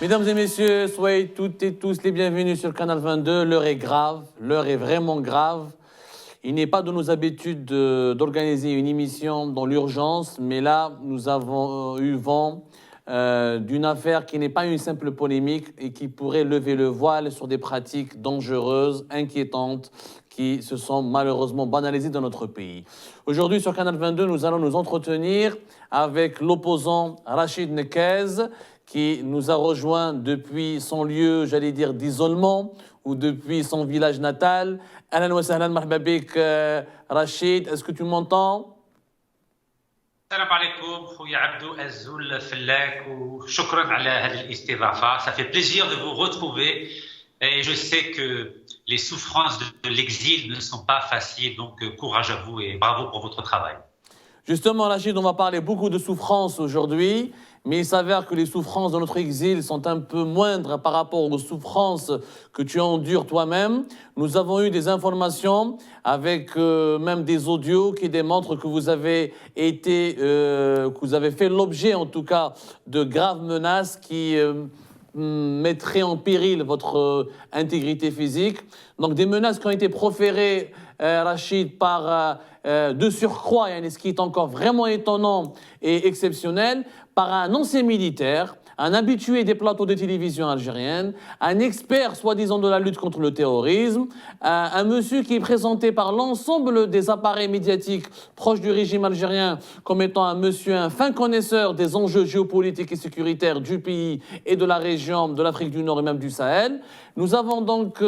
Mesdames et messieurs, soyez toutes et tous les bienvenus sur Canal 22. L'heure est grave, l'heure est vraiment grave. Il n'est pas de nos habitudes d'organiser une émission dans l'urgence, mais là, nous avons eu vent d'une affaire qui n'est pas une simple polémique et qui pourrait lever le voile sur des pratiques dangereuses, inquiétantes, qui se sont malheureusement banalisées dans notre pays. Aujourd'hui, sur Canal 22, nous allons nous entretenir avec l'opposant Rachid Nekez, qui nous a rejoint depuis son lieu, j'allais dire, d'isolement, ou depuis son village natal. Ahlan wa sahlan, marhaba bik, Rachid, est-ce que tu m'entends? السلام عليكم خويا عبدو الزول فلاك وشكرا على هذه الاستضافة. Ça fait plaisir de vous retrouver et je sais que les souffrances de l'exil ne sont pas faciles, donc courage à vous et bravo pour votre travail. Justement, Rachid, on va parler beaucoup de souffrances aujourd'hui, mais il s'avère que les souffrances de notre exil sont un peu moindres par rapport aux souffrances que tu endures toi-même. Nous avons eu des informations avec même des audios qui démontrent que vous avez que vous avez fait l'objet en tout cas de graves menaces qui mettraient en péril votre intégrité physique. Donc des menaces qui ont été proférées, Rachid, par de surcroît, ce qui est encore vraiment étonnant et exceptionnel, par un ancien militaire, un habitué des plateaux de télévision algérienne, un expert soi-disant de la lutte contre le terrorisme, un monsieur qui est présenté par l'ensemble des appareils médiatiques proches du régime algérien comme étant un monsieur, un fin connaisseur des enjeux géopolitiques et sécuritaires du pays et de la région de l'Afrique du Nord et même du Sahel. Nous avons donc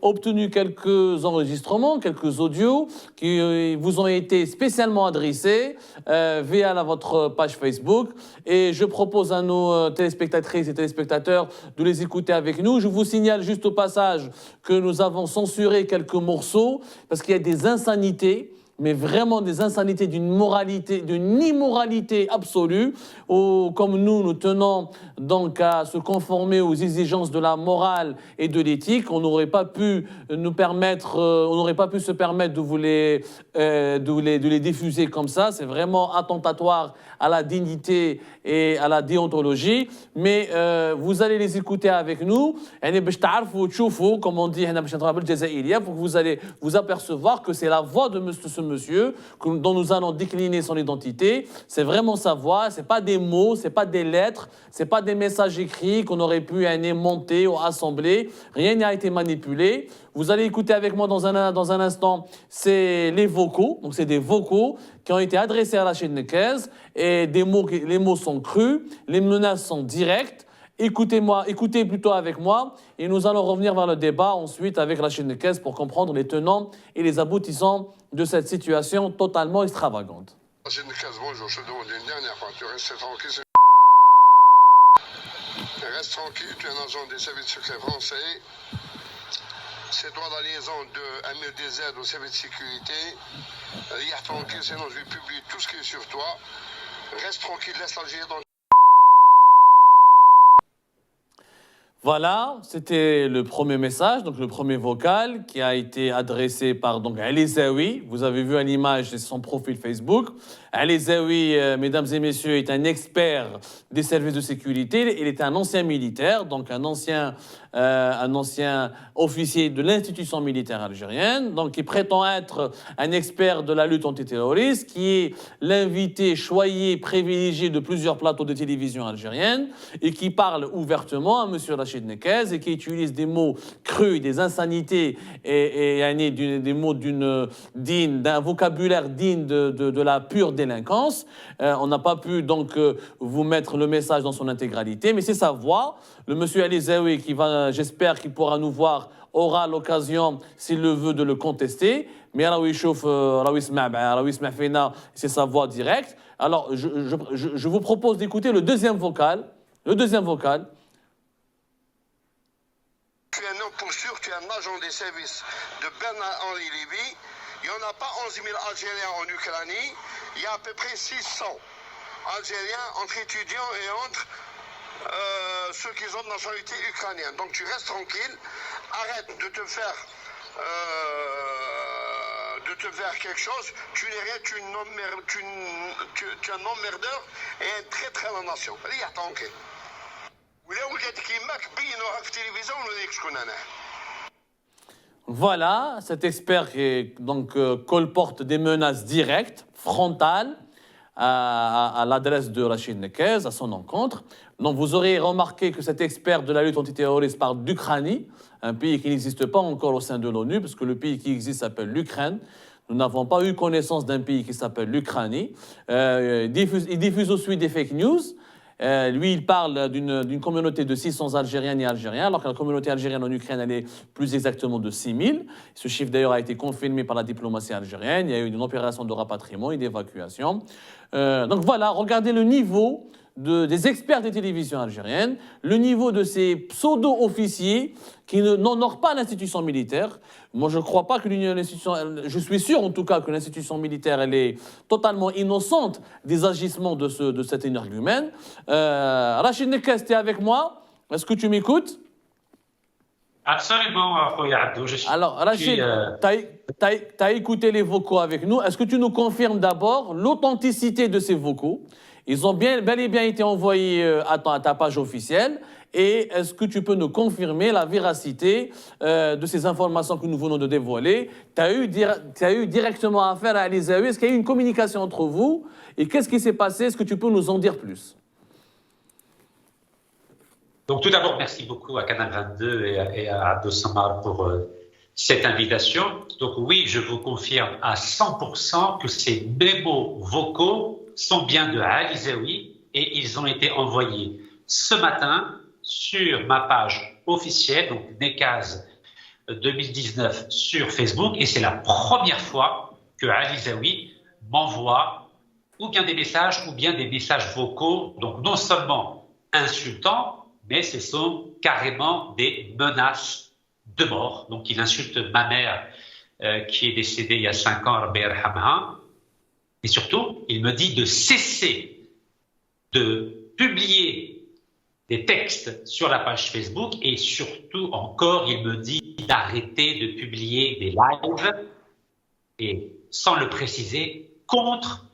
obtenu quelques enregistrements, quelques audios qui vous ont été spécialement adressés via votre page Facebook. Et je propose à nos téléspectatrices et téléspectateurs de les écouter avec nous. Je vous signale juste au passage que nous avons censuré quelques morceaux parce qu'il y a des insanités, mais vraiment des insanités d'une moralité, d'une immoralité absolue, où, comme nous tenons donc à se conformer aux exigences de la morale et de l'éthique, on n'aurait pas pu nous permettre, on n'aurait pas pu se permettre de les diffuser comme ça. C'est vraiment attentatoire à la dignité et à la déontologie, mais vous allez les écouter avec nous, comme on dit, pour que vous allez vous apercevoir que c'est la voix de ce monsieur dont nous allons décliner son identité. C'est vraiment sa voix, c'est pas des mots, c'est pas des lettres, c'est pas des messages écrits qu'on aurait pu monter ou assembler. Rien n'a été manipulé. Vous allez écouter avec moi dans un instant, c'est les vocaux. Donc c'est des vocaux qui ont été adressés à Rachid Nekez et les mots sont crus, les menaces sont directes. Écoutez plutôt avec moi et nous allons revenir vers le débat ensuite avec Rachid Nekez pour comprendre les tenants et les aboutissants de cette situation totalement extravagante. Rachid Nekez, bonjour, je te demande une dernière fois, tu restes tranquille. Reste tranquille, tu es un agent des services secrets français. C'est toi la liaison de Amir DZ au service de sécurité. Reste tranquille, sinon je vais publier tout ce qui est sur toi. Reste tranquille, laisse l'Algérie dans. Voilà, c'était le premier message, donc le premier vocal qui a été adressé par Ali Zawi. Vous avez vu à l'image, c'est son profil Facebook. Ali Zawi, mesdames et messieurs, est un expert des services de sécurité. Il est un ancien militaire, donc un ancien officier de l'institution militaire algérienne, donc qui prétend être un expert de la lutte antiterroriste, qui est l'invité choyé, privilégié de plusieurs plateaux de télévision algérienne et qui parle ouvertement à M. Rachid Nekez et qui utilise des mots crus, des insanités et des mots d'un vocabulaire digne de la pure délinquance. On n'a pas pu donc vous mettre le message dans son intégralité, mais c'est sa voix. Le monsieur Ali Zawi qui va, j'espère qu'il pourra nous voir, aura l'occasion, s'il le veut, de le contester. Mais c'est sa voix directe. Alors, je vous propose d'écouter le deuxième vocal. Le deuxième vocal. Tu es un homme pour sûr, tu es un agent des services de Bernard-Henri Lévy. Il n'y en a pas 11 000 Algériens en Ukraine. Il y a à peu près 600 Algériens entre étudiants et entre ceux qui ont de nationalité ukrainienne. Donc tu restes tranquille, arrête de te faire quelque chose. Tu n'es rien, tu es un emmerdeur et un traître à la nation. Reste tranquille. Voilà, cet expert qui donc, colporte des menaces directes, frontales, à l'adresse de Rachid Nekez, à son encontre. Donc vous aurez remarqué que cet expert de la lutte antiterroriste parle d'Ukraine, un pays qui n'existe pas encore au sein de l'ONU, parce que le pays qui existe s'appelle l'Ukraine. Nous n'avons pas eu connaissance d'un pays qui s'appelle l'Ukraine. Il diffuse aussi des fake news. Lui, il parle d'une communauté de 600 Algériennes et Algériens, alors que la communauté algérienne en Ukraine, elle est plus exactement de 6000. Ce chiffre, d'ailleurs, a été confirmé par la diplomatie algérienne. Il y a eu une opération de rapatriement et d'évacuation. Donc voilà, regardez le niveau des experts des télévisions algériennes, le niveau de ces pseudo-officiers qui n'honorent pas l'institution militaire. Moi, je ne crois pas que l'institution... Je suis sûr, en tout cas, que l'institution militaire, elle est totalement innocente des agissements de cet énergumène. Rachid Nekez, tu es avec moi? Est-ce que tu m'écoutes? Absolument, Abdou. Alors, Rachid, tu as écouté les vocaux avec nous. Est-ce que tu nous confirmes d'abord l'authenticité de ces vocaux? Ils ont bel et bien été envoyés à ta page officielle. Et est-ce que tu peux nous confirmer la véracité de ces informations que nous venons de dévoiler? Tu as eu directement affaire à Alizaoui. Est-ce qu'il y a eu une communication entre vous? Et qu'est-ce qui s'est passé? Est-ce que tu peux nous en dire plus? Donc tout d'abord, merci beaucoup à Canal 22 et à Abdou Samar pour cette invitation. Donc oui, je vous confirme à 100% que ces mémos vocaux sont bien de Alizaoui et ils ont été envoyés ce matin sur ma page officielle, donc Nekaz 2019 sur Facebook, et c'est la première fois que Alizaoui m'envoie ou bien des messages vocaux, donc non seulement insultants, mais ce sont carrément des menaces de mort. Donc il insulte ma mère qui est décédée il y a 5 ans, Rabbi Yarhamha. Et surtout, il me dit de cesser de publier des textes sur la page Facebook et surtout encore, il me dit d'arrêter de publier des lives et, sans le préciser, contre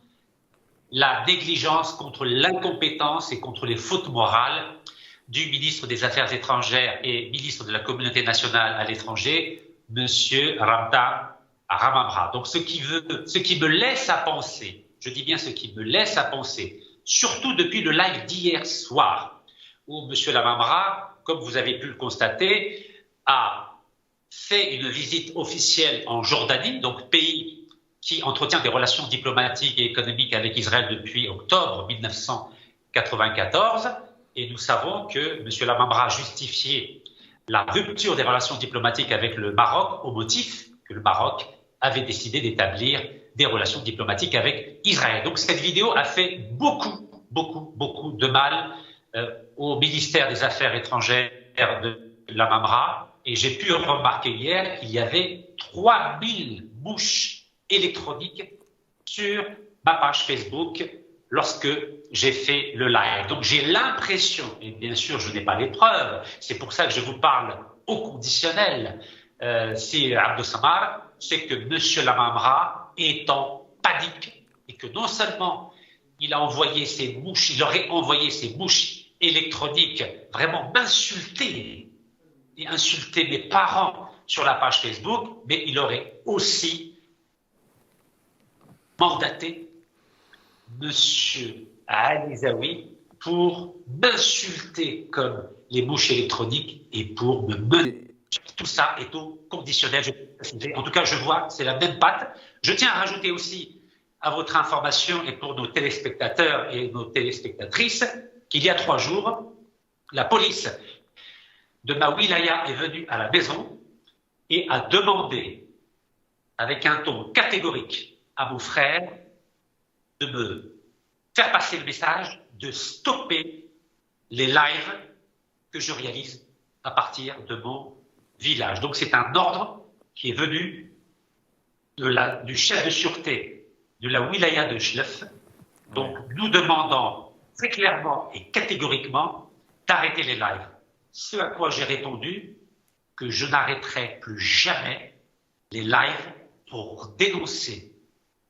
la négligence, contre l'incompétence et contre les fautes morales du ministre des Affaires étrangères et ministre de la Communauté nationale à l'étranger, Monsieur Ramamra. Donc ce qui me laisse à penser, je dis bien ce qui me laisse à penser, surtout depuis le live d'hier soir, où Monsieur Ramamra, comme vous avez pu le constater, a fait une visite officielle en Jordanie, donc pays qui entretient des relations diplomatiques et économiques avec Israël depuis octobre 1994, et nous savons que M. Lamamra a justifié la rupture des relations diplomatiques avec le Maroc au motif que le Maroc avait décidé d'établir des relations diplomatiques avec Israël. Donc cette vidéo a fait beaucoup de mal au ministère des Affaires étrangères de Lamamra, et j'ai pu remarquer hier qu'il y avait 3000 mouches électroniques sur ma page Facebook lorsque j'ai fait le live. Donc j'ai l'impression, et bien sûr je n'ai pas les preuves, c'est pour ça que je vous parle au conditionnel, c'est Abdou Samar, c'est que M. Lamamra est en panique et que non seulement il a envoyé ses mouches, il aurait envoyé ses mouches électroniques vraiment m'insulter et insulter mes parents sur la page Facebook, mais il aurait aussi mandaté Monsieur Alizaoui pour m'insulter comme les mouches électroniques et pour me mener. Tout ça est au conditionnel. En tout cas, je vois, c'est la même patte. Je tiens à rajouter aussi à votre information et pour nos téléspectateurs et nos téléspectatrices qu'il y a 3 jours, la police de ma wilaya est venue à la maison et a demandé, avec un ton catégorique, à mon frère de me faire passer le message de stopper les lives que je réalise à partir de mon village. Donc c'est un ordre qui est venu du chef de sûreté de la wilaya de Chlef, donc nous demandant très clairement et catégoriquement d'arrêter les lives. Ce à quoi j'ai répondu que je n'arrêterai plus jamais les lives pour dénoncer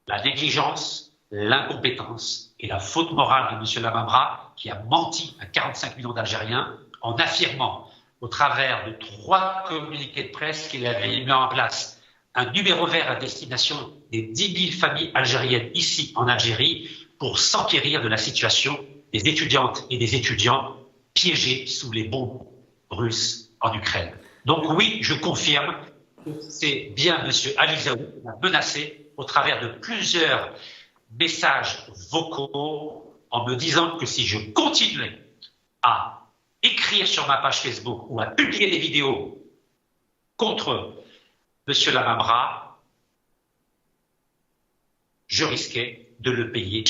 la négligence, l'incompétence et la faute morale de M. Lamamra qui a menti à 45 millions d'Algériens en affirmant, au travers de 3 communiqués de presse qu'il avait mis en place, un numéro vert à destination des 10 000 familles algériennes ici en Algérie pour s'enquérir de la situation des étudiantes et des étudiants piégés sous les bombes russes en Ukraine. Donc oui, je confirme que c'est bien M. Alizaoui qui m'a menacé au travers de plusieurs messages vocaux en me disant que si je continuais à écrire sur ma page Facebook ou à publier des vidéos contre M. Lamamra, je risquais de le payer.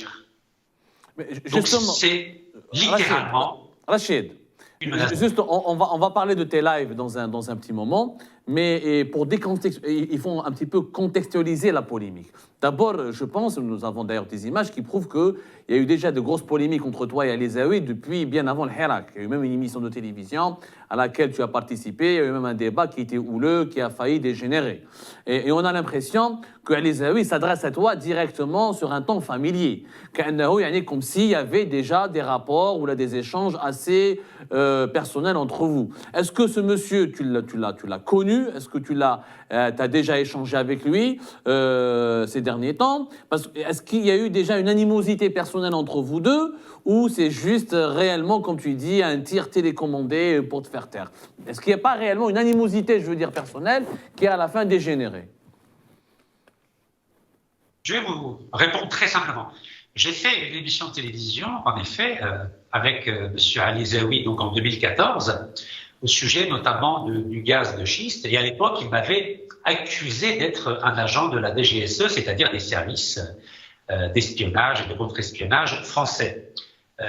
Mais donc c'est littéralement Rachid, une menace. juste, on va parler de tes lives dans un petit moment, mais pour il faut un petit peu contextualiser la polémique. D'abord, je pense, nous avons d'ailleurs des images qui prouvent qu'il y a eu déjà de grosses polémiques entre toi et Alizaoui depuis bien avant le Hirak. Il y a eu même une émission de télévision à laquelle tu as participé, il y a eu même un débat qui était houleux, qui a failli dégénérer. Et on a l'impression que Alizaoui s'adresse à toi directement sur un ton familier. Comme s'il y avait déjà des rapports ou là, des échanges assez personnels entre vous. Est-ce que ce monsieur, tu l'as connu? Est-ce que tu as déjà échangé avec lui ces derniers temps? Est-ce qu'il y a eu déjà une animosité personnelle entre vous deux ou c'est juste réellement, comme tu dis, un tir télécommandé pour te faire taire? Est-ce qu'il n'y a pas réellement une animosité, je veux dire, personnelle, qui a à la fin dégénéré? Je vais vous répondre très simplement. J'ai fait une émission de télévision, en effet, avec M. Alizaoui, donc en 2014, au sujet notamment du gaz de schiste. Et à l'époque, il m'avait accusé d'être un agent de la DGSE, c'est-à-dire des services d'espionnage et de contre-espionnage français.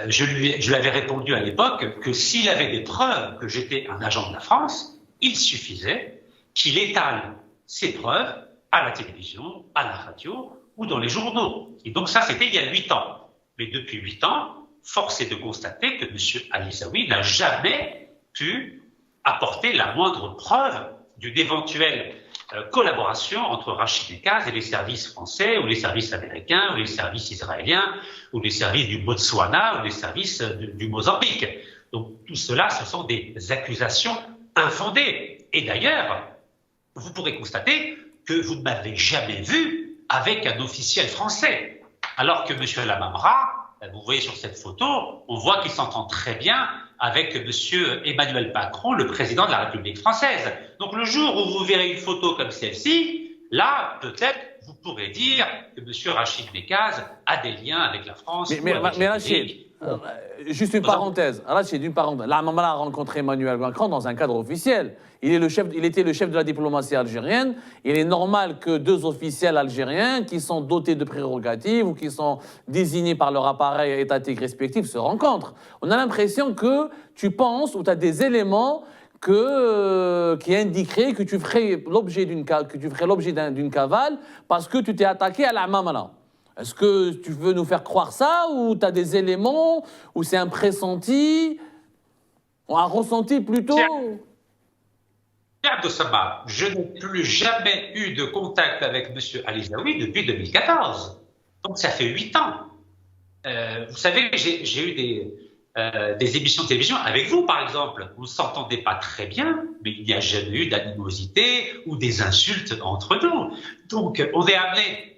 Je lui avais répondu à l'époque que s'il avait des preuves que j'étais un agent de la France, il suffisait qu'il étale ces preuves à la télévision, à la radio ou dans les journaux. Et donc ça, c'était il y a 8 ans. Mais depuis 8 ans, force est de constater que M. Alizaoui n'a jamais pu apporter la moindre preuve d'une éventuelle collaboration entre Rachid Nekaz et les services français, ou les services américains, ou les services israéliens, ou les services du Botswana, ou les services du Mozambique. Donc tout cela, ce sont des accusations infondées. Et d'ailleurs, vous pourrez constater que vous ne m'avez jamais vu avec un officiel français. Alors que M. Lamamra, vous voyez sur cette photo, on voit qu'il s'entend très bien avec M. Emmanuel Macron, le président de la République française. Donc le jour où vous verrez une photo comme celle-ci, là, peut-être, vous pourrez dire que M. Rachid Nekaz a des liens avec la France. Mais Rachid, juste une parenthèse. Rachid, une parenthèse. Lamamra a rencontré Emmanuel Macron dans un cadre officiel. Il était le chef de la diplomatie algérienne. Il est normal que 2 officiels algériens qui sont dotés de prérogatives ou qui sont désignés par leur appareil étatique respectif se rencontrent. On a l'impression que tu penses ou tu as des éléments qui indiqueraient que tu ferais l'objet d'une cavale parce que tu t'es attaqué à Lamamra. Est-ce que tu veux nous faire croire ça ou tu as des éléments ou c'est un pressenti, ou un ressenti plutôt? Abdoussama, je n'ai plus jamais eu de contact avec M. Alizaoui depuis 2014. Donc ça fait 8 ans. Vous savez, j'ai eu des émissions de télévision avec vous, par exemple. Vous ne s'entendez pas très bien, mais il n'y a jamais eu d'animosité ou des insultes entre nous. Donc on est amené,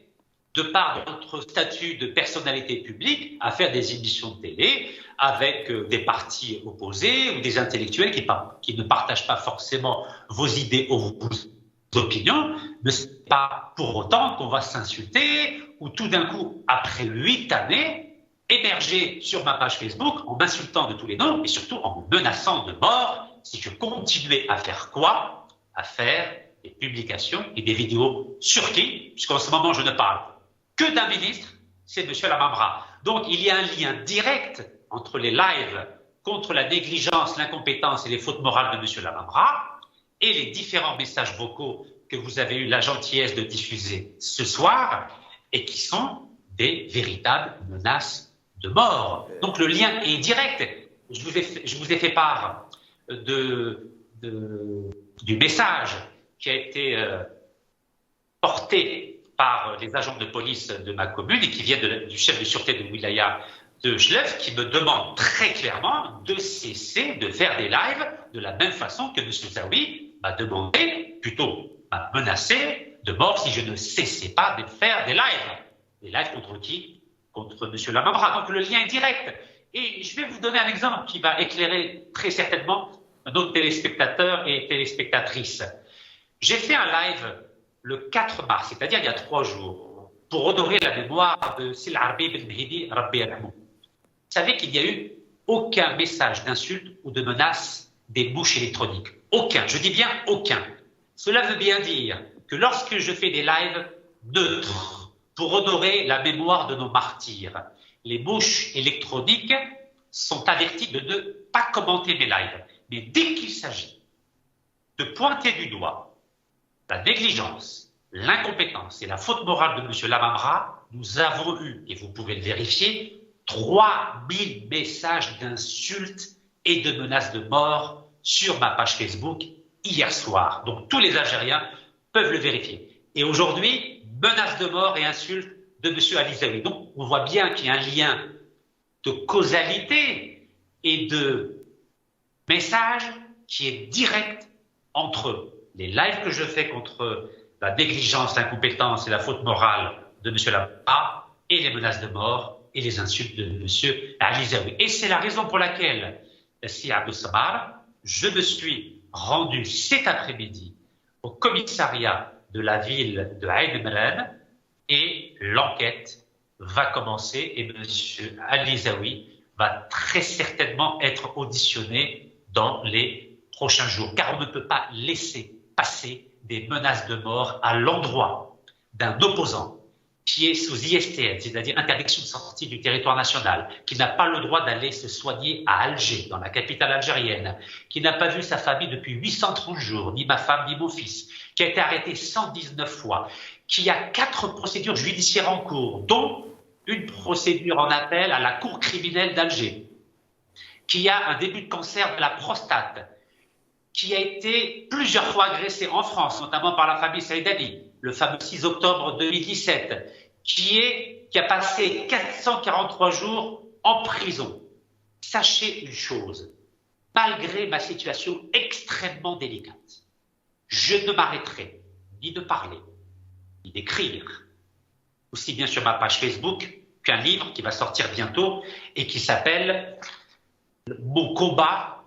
de par notre statut de personnalité publique, à faire des émissions de télé avec des partis opposés ou des intellectuels qui ne partagent pas forcément vos idées ou vos opinions, mais ce n'est pas pour autant qu'on va s'insulter ou tout d'un coup, après 8 années, émerger sur ma page Facebook en m'insultant de tous les noms et surtout en me menaçant de mort si je continuais à faire quoi? À faire des publications et des vidéos sur qui? Puisqu'en ce moment, je ne parle que d'un ministre, c'est M. Lamamra. Donc, il y a un lien direct entre les lives contre la négligence, l'incompétence et les fautes morales de M. Lamamra et les différents messages vocaux que vous avez eu la gentillesse de diffuser ce soir et qui sont des véritables menaces de mort. Donc, le lien est direct. Je vous ai fait part du message qui a été porté par les agents de police de ma commune et qui vient du chef de sûreté de Wilaya de Schleff qui me demande très clairement de cesser de faire des lives de la même façon que M. Zawi m'a demandé, plutôt m'a menacé de mort si je ne cessais pas de faire des lives. Des lives contre qui? Contre M. Lamamra. Donc le lien est direct. Et je vais vous donner un exemple qui va éclairer très certainement nos téléspectateurs et téléspectatrices. J'ai fait un live le 4 mars, c'est-à-dire il y a 3 jours, pour honorer la mémoire de Sil Arbi Ben Mehdi, Rabbi Yarhamou. Vous savez qu'il n'y a eu aucun message d'insulte ou de menace des bouches électroniques. Aucun, je dis bien aucun. Cela veut bien dire que lorsque je fais des lives neutres pour honorer la mémoire de nos martyrs, les bouches électroniques sont averties de ne pas commenter mes lives. Mais dès qu'il s'agit de pointer du doigt la négligence, l'incompétence et la faute morale de M. Lamamra, nous avons eu, et vous pouvez le vérifier, 3000 messages d'insultes et de menaces de mort sur ma page Facebook hier soir. Donc tous les Algériens peuvent le vérifier. Et aujourd'hui, menaces de mort et insultes de M. Ali Zawi. Donc on voit bien qu'il y a un lien de causalité et de message qui est direct entre les lives que je fais contre la négligence, l'incompétence et la faute morale de M. Lamamra et les menaces de mort et les insultes de M. Ali Zawi. Et c'est la raison pour laquelle, si Abdou Samar, je me suis rendu cet après-midi au commissariat de la ville de Ain Melen et l'enquête va commencer et M. Ali Zawi va très certainement être auditionné dans les prochains jours, car on ne peut pas laisser passer des menaces de mort à l'endroit d'un opposant qui est sous ISTN, c'est-à-dire interdiction de sortie du territoire national, qui n'a pas le droit d'aller se soigner à Alger, dans la capitale algérienne, qui n'a pas vu sa famille depuis 830 jours, ni ma femme, ni mon fils, qui a été arrêté 119 fois, qui a 4 procédures judiciaires en cours, dont une procédure en appel à la cour criminelle d'Alger, qui a un début de cancer de la prostate, qui a été plusieurs fois agressé en France, notamment par la famille Saïdani, le fameux 6 octobre 2017, qui a passé 443 jours en prison. Sachez une chose, malgré ma situation extrêmement délicate, je ne m'arrêterai ni de parler, ni d'écrire, aussi bien sur ma page Facebook qu'un livre qui va sortir bientôt et qui s'appelle « Mon combat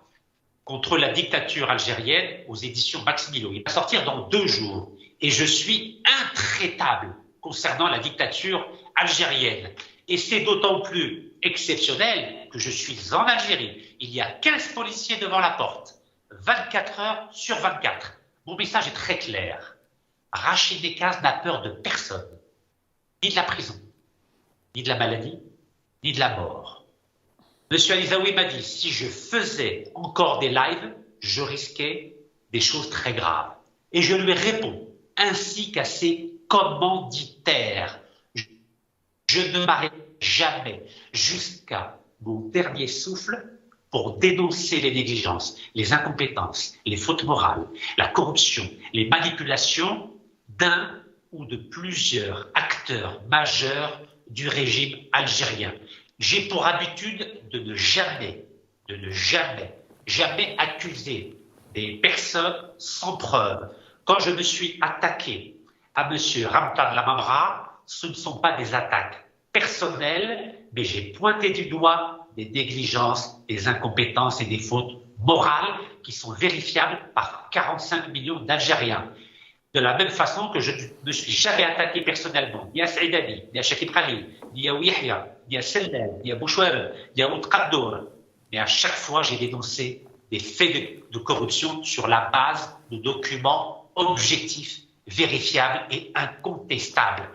contre la dictature algérienne » aux éditions Max Milo. Il va sortir dans 2 jours. Et je suis intraitable concernant la dictature algérienne. Et c'est d'autant plus exceptionnel que je suis en Algérie. Il y a 15 policiers devant la porte, 24 heures sur 24. Mon message est très clair. Rachid Nekaz n'a peur de personne, ni de la prison, ni de la maladie, ni de la mort. Monsieur Ali Zawi m'a dit, si je faisais encore des lives, je risquais des choses très graves. Et je lui réponds, ainsi qu'à ses commanditaires, je ne m'arrête jamais jusqu'à mon dernier souffle pour dénoncer les négligences, les incompétences, les fautes morales, la corruption, les manipulations d'un ou de plusieurs acteurs majeurs du régime algérien. J'ai pour habitude de ne jamais accuser des personnes sans preuve. Quand je me suis attaqué à M. Ramtan Lamamra, ce ne sont pas des attaques personnelles, mais j'ai pointé du doigt des négligences, des incompétences et des fautes morales qui sont vérifiables par 45 millions d'Algériens. De la même façon que je ne me suis jamais attaqué personnellement, ni à Saïdani, ni à Shakib Khalil, ni à Ouihya, ni à Sellel, ni à Bouchouer, ni à Oud Qaddour. Mais à chaque fois, j'ai dénoncé des faits de corruption sur la base de documents objectifs, vérifiables et incontestables.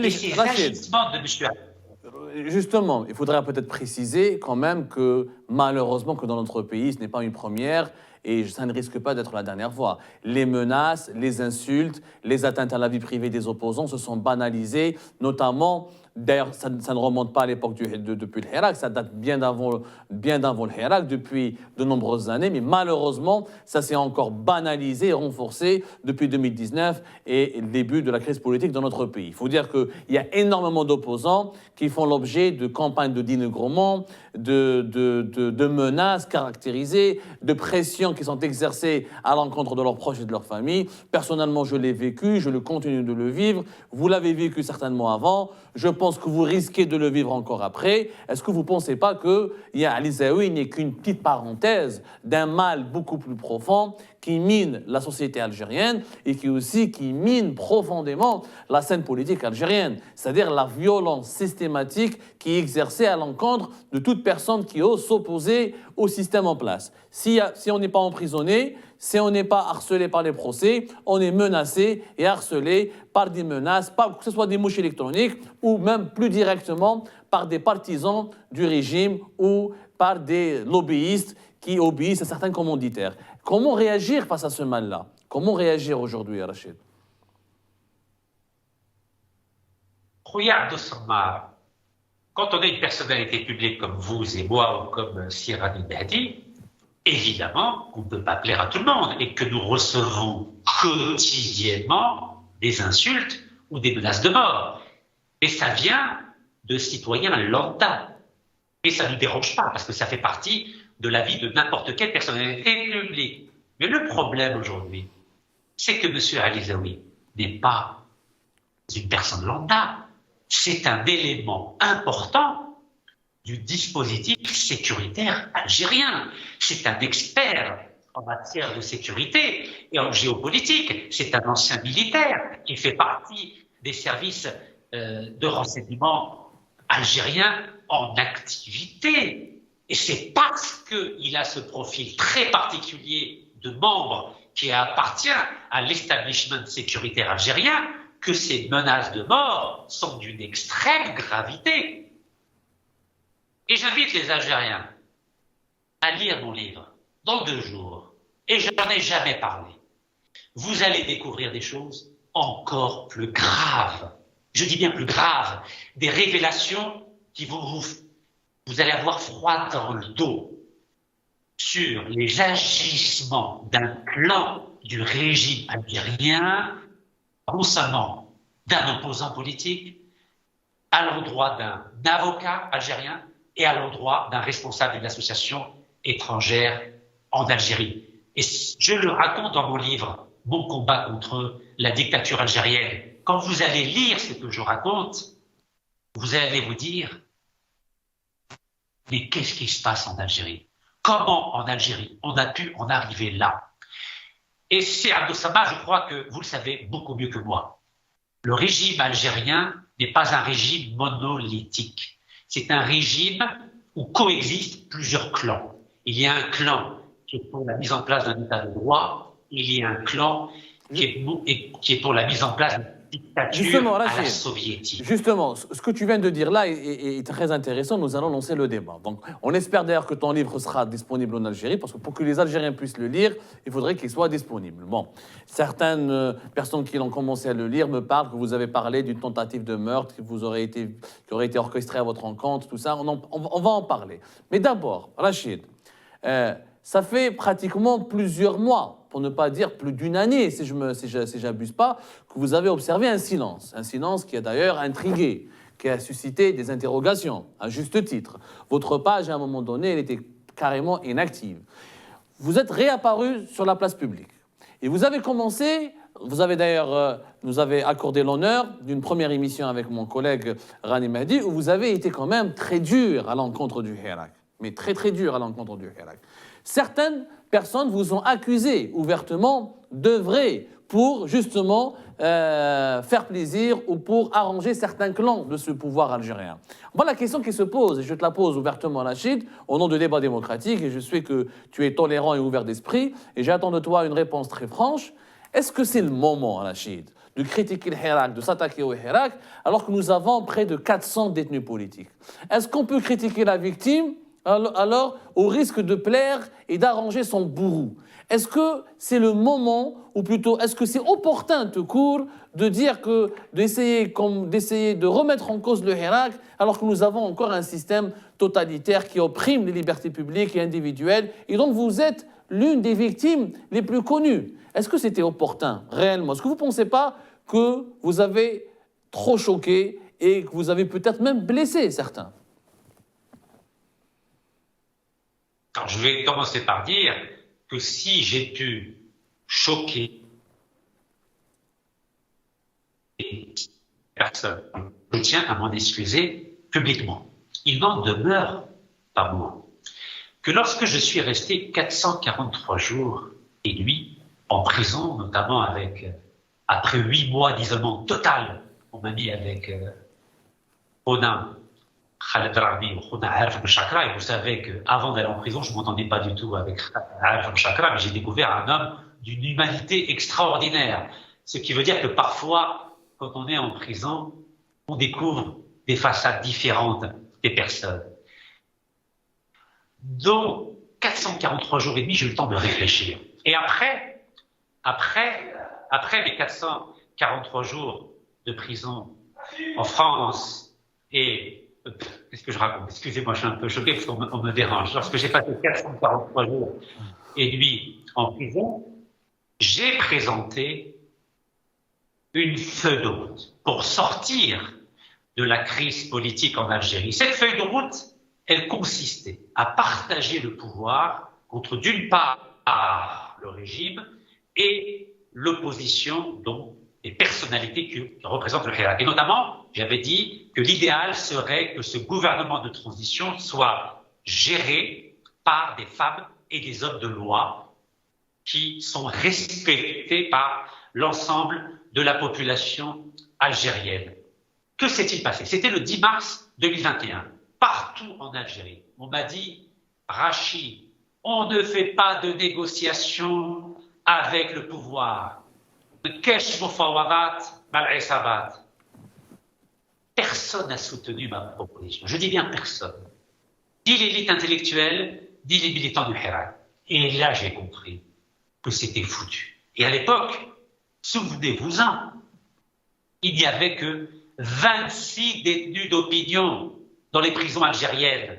Et ces agissements de M. Justement, il faudrait peut-être préciser quand même que malheureusement que dans notre pays, ce n'est pas une première et ça ne risque pas d'être la dernière fois. Les menaces, les insultes, les atteintes à la vie privée des opposants se sont banalisées, notamment. D'ailleurs, ça ne remonte pas à l'époque depuis le Hirak, ça date bien d'avant le Hirak, depuis de nombreuses années, mais malheureusement, ça s'est encore banalisé et renforcé depuis 2019 et le début de la crise politique dans notre pays. Il faut dire qu'il y a énormément d'opposants qui font l'objet de campagnes de dénigrement, de menaces caractérisées, de pressions qui sont exercées à l'encontre de leurs proches et de leur famille. Personnellement, je l'ai vécu, je le continue de le vivre. Vous l'avez vécu certainement avant. Je pense que vous risquez de le vivre encore après. Est-ce que vous ne pensez pas que Ali Zaouí n'est qu'une petite parenthèse d'un mal beaucoup plus profond qui mine la société algérienne et qui mine profondément la scène politique algérienne, c'est-à-dire la violence systématique qui est exercée à l'encontre de toute personne qui ose s'opposer au système en place. Si on n'est pas emprisonné, si on n'est pas harcelé par les procès, on est menacé et harcelé par des menaces, que ce soit des mouches électroniques ou même plus directement par des partisans du régime ou par des lobbyistes qui obéissent à certains commanditaires. Comment réagir face à ce mal-là? Comment réagir aujourd'hui, Rachid? Khouya Abdou Sammar, quand on est une personnalité publique comme vous et moi ou comme Sirani Behdi, évidemment qu'on ne peut pas plaire à tout le monde et que nous recevons quotidiennement des insultes ou des menaces de mort. Et ça vient de citoyens lambda. Et ça ne nous dérange pas parce que ça fait partie de la vie de n'importe quelle personnalité publique. Mais le problème aujourd'hui, c'est que M. Ali Zaouí n'est pas une personne lambda. C'est un élément important du dispositif sécuritaire algérien. C'est un expert en matière de sécurité et en géopolitique. C'est un ancien militaire qui fait partie des services de renseignement algériens en activité. Et c'est parce qu'il a ce profil très particulier de membre qui appartient à l'establishment sécuritaire algérien que ces menaces de mort sont d'une extrême gravité. Et j'invite les Algériens à lire mon livre dans 2 jours. Et je n'en ai jamais parlé. Vous allez découvrir des choses encore plus graves. Je dis bien plus graves. Des révélations qui vous allez avoir froid dans le dos sur les agissements d'un clan du régime algérien concernant d'un opposant politique à l'endroit d'un avocat algérien et à l'endroit d'un responsable d'une association étrangère en Algérie. Et je le raconte dans mon livre « Mon combat contre la dictature algérienne ». Quand vous allez lire ce que je raconte, vous allez vous dire « Mais qu'est-ce qui se passe en Algérie? Comment en Algérie on a pu en arriver là ?» Et c'est Abdou Sammar, je crois que vous le savez beaucoup mieux que moi. Le régime algérien n'est pas un régime monolithique. C'est un régime où coexistent plusieurs clans. Il y a un clan qui est pour la mise en place d'un état de droit, il y a un clan qui est pour la mise en place d'une dictature à la soviétique. Justement, ce que tu viens de dire là est très intéressant. Nous allons lancer le débat. Donc, on espère d'ailleurs que ton livre sera disponible en Algérie, parce que pour que les Algériens puissent le lire, il faudrait qu'il soit disponible. Bon, certaines personnes qui l'ont commencé à le lire me parlent que vous avez parlé d'une tentative de meurtre qui aurait été orchestrée à votre rencontre, tout ça. On va en parler. Mais d'abord, Rachid, ça fait pratiquement plusieurs mois, pour ne pas dire plus d'une année, si j'abuse pas, que vous avez observé un silence qui a d'ailleurs intrigué, qui a suscité des interrogations, à juste titre. Votre page, à un moment donné, elle était carrément inactive. Vous êtes réapparu sur la place publique. Et vous avez commencé, vous avez d'ailleurs, nous avez accordé l'honneur d'une première émission avec mon collègue Rani Mahdi, où vous avez été quand même très dur à l'encontre du Hirak, mais très très dur à l'encontre du Hirak. Certaines personnes vous ont accusé ouvertement d'œuvrer pour justement faire plaisir ou pour arranger certains clans de ce pouvoir algérien. Voilà la question qui se pose, et je te la pose ouvertement, Rachid, au nom de débat démocratique, et je sais que tu es tolérant et ouvert d'esprit, et j'attends de toi une réponse très franche. Est-ce que c'est le moment, Rachid, de critiquer le Hirak, de s'attaquer au Hirak, alors que nous avons près de 400 détenus politiques? Est-ce qu'on peut critiquer la victime Alors, au risque de plaire et d'arranger son bourreau. Est-ce que c'est le moment, ou plutôt, est-ce que c'est opportun, tout court, de dire que, d'essayer de remettre en cause le Hirak, alors que nous avons encore un système totalitaire qui opprime les libertés publiques et individuelles, et donc vous êtes l'une des victimes les plus connues. Est-ce que c'était opportun, réellement? Est-ce que vous ne pensez pas que vous avez trop choqué et que vous avez peut-être même blessé certains? Alors, je vais commencer par dire que si j'ai pu choquer personne, je tiens à m'en excuser publiquement. Il n'en demeure pas moins que lorsque je suis resté 443 jours et nuits en prison, notamment après 8 mois d'isolement total, on m'a mis avec Rona Khaled Rami ou Rona Arif Chakra, et vous savez qu'avant d'aller en prison, je ne m'entendais pas du tout avec Arif Chakra, mais j'ai découvert un homme d'une humanité extraordinaire. Ce qui veut dire que parfois, quand on est en prison, on découvre des façades différentes des personnes. Donc, 443 jours et demi, j'ai eu le temps de réfléchir. Et après mes 443 jours de prison en France, et qu'est-ce que je raconte? Excusez-moi, je suis un peu choqué parce qu'on me dérange. Lorsque j'ai passé 443 jours et nuits en prison, j'ai présenté une feuille de route pour sortir de la crise politique en Algérie. Cette feuille de route, elle consistait à partager le pouvoir entre, d'une part, le régime et l'opposition, dont les personnalités qui représentent le Hirak. Et notamment, j'avais dit que l'idéal serait que ce gouvernement de transition soit géré par des femmes et des hommes de loi qui sont respectés par l'ensemble de la population algérienne. Que s'est-il passé? C'était le 10 mars 2021. Partout en Algérie, on m'a dit « Rachid, on ne fait pas de négociation avec le pouvoir. Personne n'a soutenu ma proposition. Je dis bien personne. Ni l'élite intellectuelle, ni les militants du Hirak. Et là, j'ai compris que c'était foutu. Et à l'époque, souvenez-vous-en, il n'y avait que 26 détenus d'opinion dans les prisons algériennes,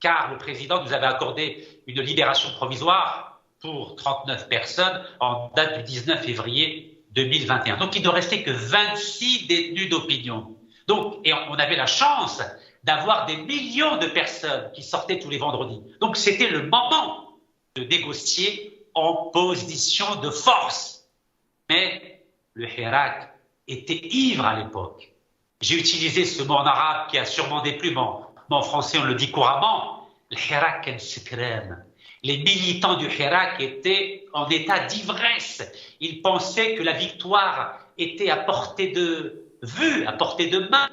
car le président nous avait accordé une libération provisoire pour 39 personnes en date du 19 février 2021. Donc il ne restait que 26 détenus d'opinion. Donc, et on avait la chance d'avoir des millions de personnes qui sortaient tous les vendredis. Donc c'était le moment de négocier en position de force. Mais le Hirak était ivre à l'époque. J'ai utilisé ce mot en arabe qui a sûrement déplu, mais en français on le dit couramment. Le Hirak al-Sikran. Les militants du Hirak étaient en état d'ivresse. Ils pensaient que la victoire était à portée de vue, à portée de main,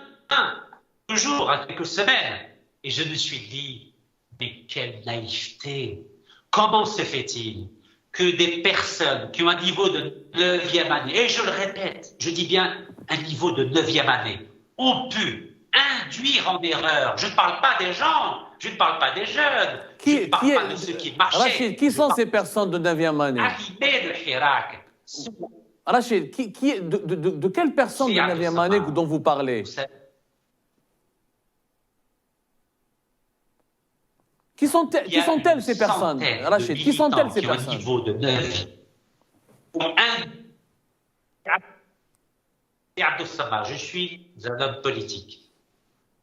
toujours à quelques semaines. Et je me suis dit, mais quelle naïveté! Comment se fait-il que des personnes qui ont un niveau de 9e année, et je le répète, je dis bien un niveau de 9e année, ont pu induire en erreur? Je ne parle pas des gens, je ne parle pas des jeunes, je ne parle pas de ceux qui marchaient. Rachid, qui sont ces personnes de 9e année? Arrivés de Hirak. Rachid, de quelles personnes de 9e année dont vous parlez? Qui sont-elles ces personnes? Rachid, qui sont-elles ces personnes? Au niveau de 9. Je suis un homme politique.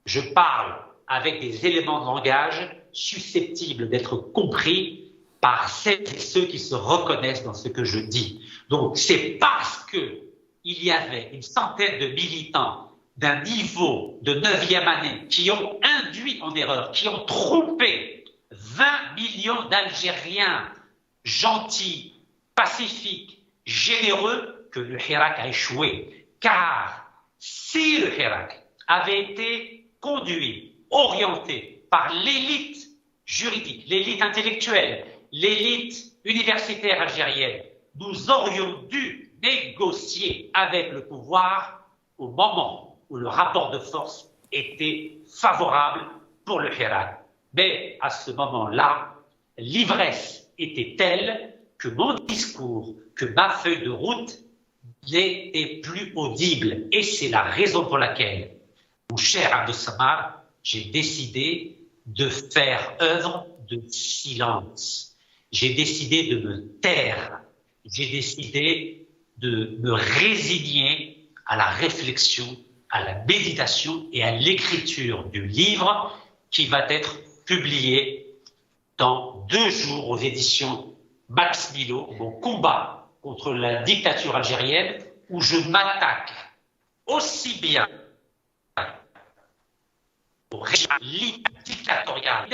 Je parle avec des éléments de langage susceptibles d'être compris par celles et ceux qui se reconnaissent dans ce que je dis. Donc, c'est parce qu'il y avait une centaine de militants d'un niveau de 9e année qui ont induit en erreur, qui ont trompé 20 millions d'Algériens gentils, pacifiques, généreux, que le Hirak a échoué. Car si le Hirak avait été conduit, orienté par l'élite juridique, l'élite intellectuelle, l'élite universitaire algérienne, nous aurions dû négocier avec le pouvoir au moment où le rapport de force était favorable pour le Hirak. Mais à ce moment-là, l'ivresse était telle que mon discours, que ma feuille de route n'était plus audible. Et c'est la raison pour laquelle, mon cher Abdou Samar, j'ai décidé de faire œuvre de silence. J'ai décidé de me taire. J'ai décidé de me résigner à la réflexion, à la méditation et à l'écriture du livre qui va être publié dans 2 jours aux éditions Max Milo, mon combat contre la dictature algérienne, où je m'attaque aussi bien au régime dictatorial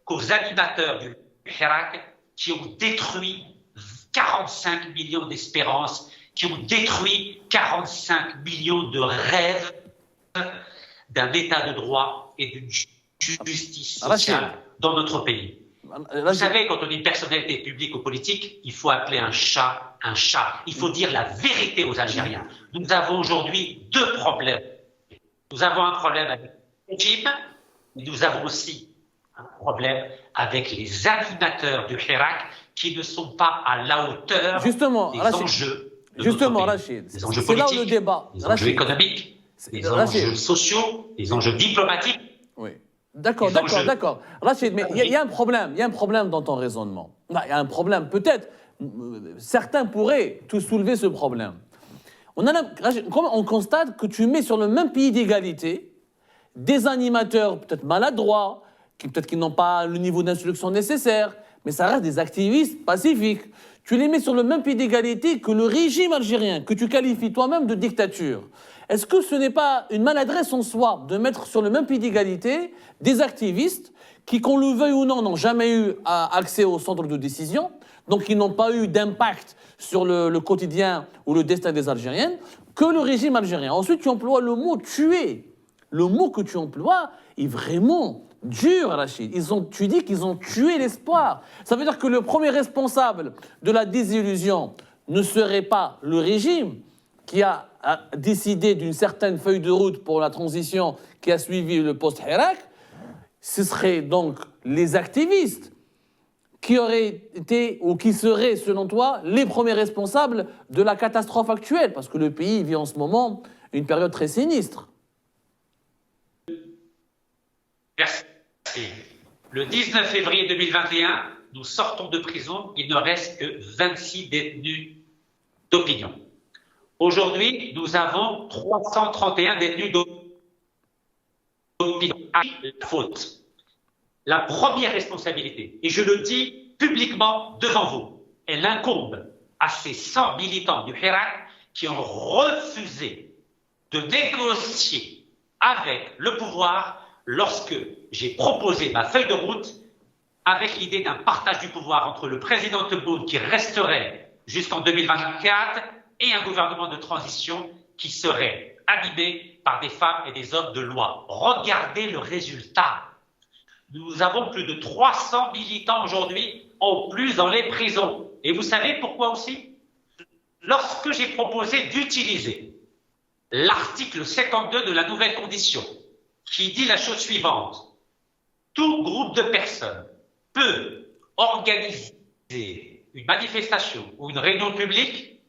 qu'aux animateurs du Hirak qui ont détruit 45 millions d'espérances, qui ont détruit 45 millions de rêves d'un état de droit et d'une justice sociale dans notre pays. Vous savez, quand on dit personnalité publique ou politique, il faut appeler un chat un chat. Il faut dire la vérité aux Algériens. Nous avons aujourd'hui 2 problèmes. Nous avons un problème avec le régime, mais nous avons aussi un problème avec les animateurs du Hirak qui ne sont pas à la hauteur des enjeux de notre pays. Des enjeux politiques, des enjeux économiques, des enjeux sociaux, des enjeux diplomatiques. Oui. D'accord. Rachid, mais il y a un problème dans ton raisonnement. Il y a un problème, peut-être, certains pourraient te soulever ce problème. On constate que tu mets sur le même pied d'égalité des animateurs peut-être maladroits, peut-être qui n'ont pas le niveau d'instruction nécessaire, mais ça reste des activistes pacifiques. Tu les mets sur le même pied d'égalité que le régime algérien, que tu qualifies toi-même de dictature. Est-ce que ce n'est pas une maladresse en soi de mettre sur le même pied d'égalité des activistes qui, qu'on le veuille ou non, n'ont jamais eu accès au centre de décision, donc qui n'ont pas eu d'impact sur le quotidien ou le destin des Algériennes, que le régime algérien? Ensuite, tu emploies le mot « tuer ». Le mot que tu emploies est vraiment dur, Rachid. Tu dis qu'ils ont tué l'espoir. Ça veut dire que le premier responsable de la désillusion ne serait pas le régime qui a décidé d'une certaine feuille de route pour la transition qui a suivi le post-Hirak. Ce seraient donc les activistes qui auraient été ou qui seraient, selon toi, les premiers responsables de la catastrophe actuelle, parce que le pays vit en ce moment une période très sinistre. Merci. Le 19 février 2021, nous sortons de prison. Il ne reste que 26 détenus d'opinion. Aujourd'hui, nous avons 331 détenus d'opinion. La faute. La première responsabilité, et je le dis publiquement devant vous, elle incombe à ces 100 militants du Hirak qui ont refusé de négocier avec le pouvoir lorsque j'ai proposé ma feuille de route avec l'idée d'un partage du pouvoir entre le président Tebboune qui resterait jusqu'en 2024 et un gouvernement de transition qui serait animé par des femmes et des hommes de loi. Regardez le résultat. Nous avons plus de 300 militants aujourd'hui en plus dans les prisons. Et vous savez pourquoi aussi? Lorsque j'ai proposé d'utiliser l'article 52 de la nouvelle condition, qui dit la chose suivante: tout groupe de personnes peut organiser une manifestation ou une réunion publique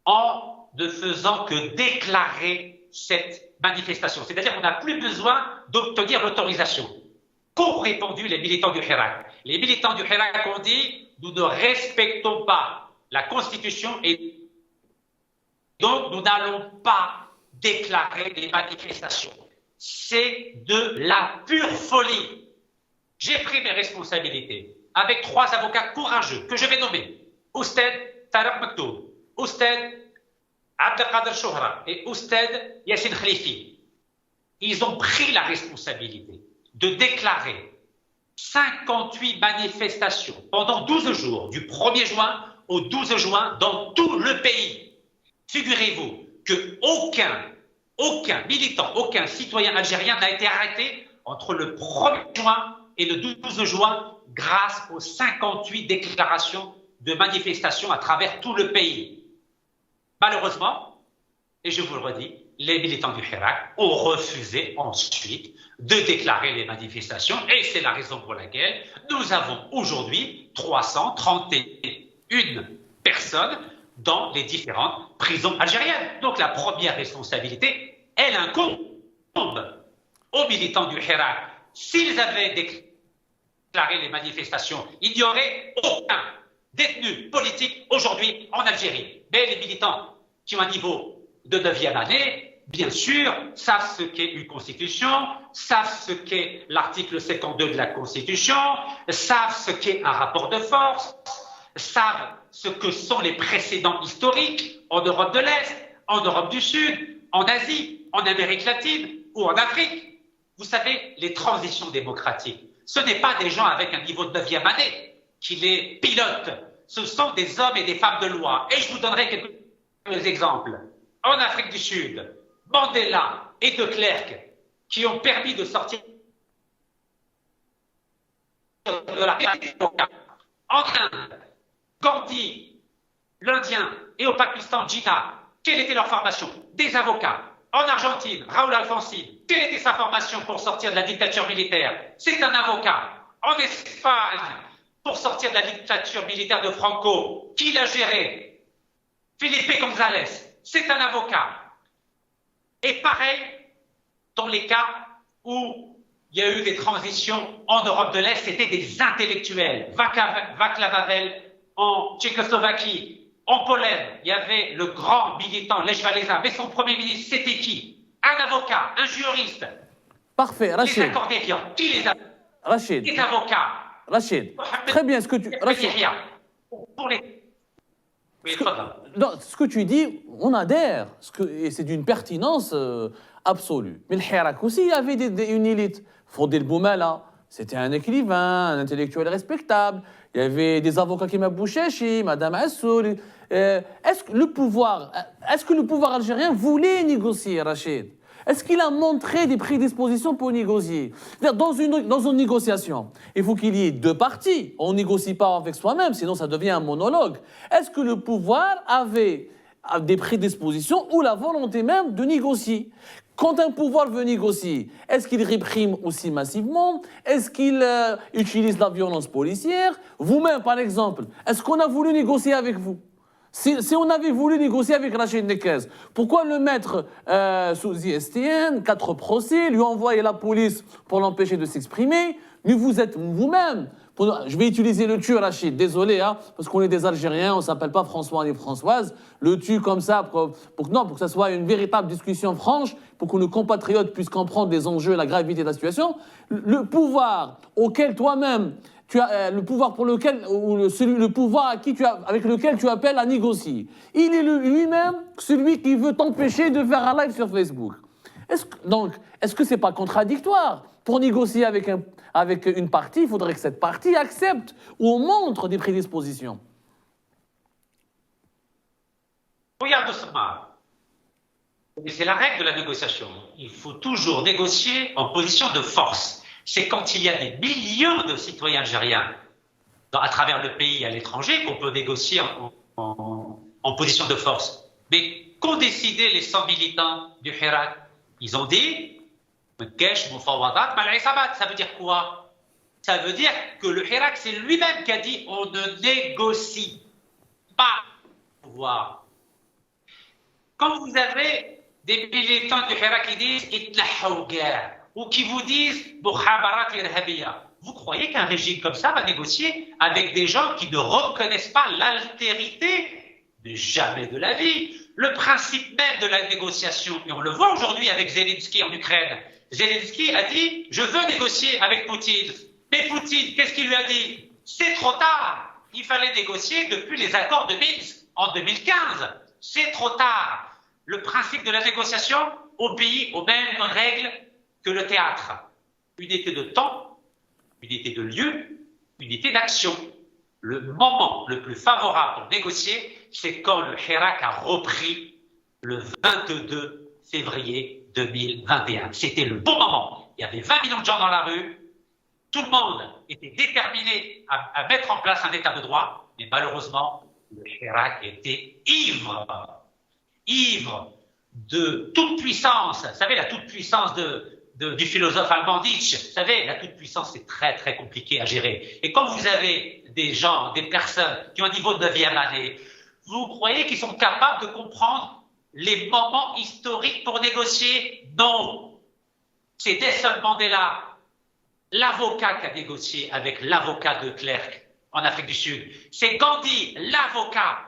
en ne faisant que déclarer cette manifestation. C'est-à-dire qu'on n'a plus besoin d'obtenir l'autorisation. Qu'ont répondu les militants du Hirak? Les militants du Hirak ont dit: nous ne respectons pas la Constitution et donc nous n'allons pas déclarer des manifestations. C'est de la pure folie. J'ai pris mes responsabilités avec 3 avocats courageux que je vais nommer: Oustad Tarek Maktoum, Oustad Abdelkader Chouhra et Oustad Yassine Khalifi. Ils ont pris la responsabilité de déclarer 58 manifestations pendant 12 jours, du 1er juin au 12 juin, dans tout le pays. Figurez-vous qu'aucun militant, aucun citoyen algérien n'a été arrêté entre le 1er juin et le 12 juin grâce aux 58 déclarations de manifestations à travers tout le pays. Malheureusement, et je vous le redis, les militants du Hirak ont refusé ensuite de déclarer les manifestations et c'est la raison pour laquelle nous avons aujourd'hui 331 personnes dans les différentes prisons algériennes. Donc la première responsabilité, elle incombe aux militants du Hirak. S'ils avaient déclaré les manifestations, il n'y aurait aucun détenu politique aujourd'hui en Algérie. Mais les militants qui ont un niveau de 9e année, bien sûr, savent ce qu'est une constitution, savent ce qu'est l'article 52 de la Constitution, savent ce qu'est un rapport de force, savent ce que sont les précédents historiques en Europe de l'Est, en Europe du Sud, en Asie, en Amérique latine ou en Afrique. Vous savez, les transitions démocratiques, ce n'est pas des gens avec un niveau de 9e année qui les pilotent. Ce sont des hommes et des femmes de loi. Et je vous donnerai quelques exemples. En Afrique du Sud, Mandela et de Klerk qui ont permis de sortir de la en Inde, Gandhi, l'Indien et au Pakistan, Jinnah, quelle était leur formation? Des avocats. En Argentine, Raúl Alfonsín, quelle était sa formation pour sortir de la dictature militaire? C'est un avocat. En Espagne, pour sortir de la dictature militaire de Franco, qui l'a géré? Felipe González, c'est un avocat. Et pareil, dans les cas où il y a eu des transitions en Europe de l'Est, c'était des intellectuels. Václav Havel en Tchécoslovaquie, en Pologne, il y avait le grand militant Lech Walesa, mais son premier ministre, c'était qui? Un avocat, un juriste. Parfait, Rachid. Les accords d'Évian, qui les a? Rachid. Les avocats. Rachid, très bien ce que tu... Rachid. Pour les... Oui, Non, ce que tu dis, on adhère, et c'est d'une pertinence absolue. Mais le Hirak aussi, il y avait une élite. Fodil Boumela, c'était un écrivain, un intellectuel respectable. Il y avait des avocats qui Bouchechi, Madame Assoul. Est-ce que le pouvoir algérien voulait négocier, Rachid? Est-ce qu'il a montré des prédispositions pour négocier? Dans une négociation, il faut qu'il y ait deux parties. On ne négocie pas avec soi-même, sinon ça devient un monologue. Est-ce que le pouvoir avait des prédispositions ou la volonté même de négocier? Quand un pouvoir veut négocier, est-ce qu'il réprime aussi massivement? Est-ce qu'il utilise la violence policière? Vous-même, par exemple, est-ce qu'on a voulu négocier avec vous? Si on avait voulu négocier avec Rachid Nekez, pourquoi le mettre sous ISTN, 4 procès, lui envoyer la police pour l'empêcher de s'exprimer? Mais vous êtes vous-même. Je vais utiliser le tu, Rachid, désolé, hein, parce qu'on est des Algériens, on ne s'appelle pas François ni Françoise. Le tu comme ça, pour que ça soit une véritable discussion franche, pour que nos compatriotes puissent comprendre les enjeux et la gravité de la situation. Le pouvoir auquel toi-même, le pouvoir pour lequel, ou le pouvoir avec lequel tu appelles à négocier, il est lui-même celui qui veut t'empêcher de faire un live sur Facebook. Est-ce que c'est pas contradictoire? Pour négocier avec une partie, il faudrait que cette partie accepte ou montre des prédispositions. Regarde Ousmane, c'est la règle de la négociation. Il faut toujours négocier en position de force. C'est quand il y a des millions de citoyens algériens à travers le pays et à l'étranger qu'on peut négocier en position de force. Mais qu'ont décidé les 100 militants du Hirak? Ils ont dit ça veut dire quoi? Ça veut dire que le Hirak, c'est lui-même qui a dit on ne négocie pas le pouvoir. Quand vous avez des militants du Hirak qui disent ou qui vous disent vous croyez qu'un régime comme ça va négocier avec des gens qui ne reconnaissent pas l'altérité? Mais jamais de la vie. Le principe même de la négociation, et on le voit aujourd'hui avec Zelensky en Ukraine. Zelensky a dit « Je veux négocier avec Poutine ». Mais Poutine, qu'est-ce qu'il lui a dit? C'est trop tard. Il fallait négocier depuis les accords de Minsk en 2015. C'est trop tard. Le principe de la négociation obéit aux mêmes règles que le théâtre. Unité de temps, unité de lieu, unité d'action. Le moment le plus favorable pour négocier, c'est quand le Hirak a repris le 22 février 2021. C'était le bon moment. Il y avait 20 millions de gens dans la rue. Tout le monde était déterminé à mettre en place un état de droit. Mais malheureusement, le Hirak était ivre de toute puissance. Vous savez, la toute puissance du philosophe allemand Nietzsche. Vous savez, la toute puissance, c'est très très compliqué à gérer. Et quand vous avez des gens, des personnes qui ont un niveau de 9e année, vous croyez qu'ils sont capables de comprendre les moments historiques pour négocier? Non. C'est Nelson Mandela, l'avocat qui a négocié avec l'avocat de Klerk en Afrique du Sud. C'est Gandhi, l'avocat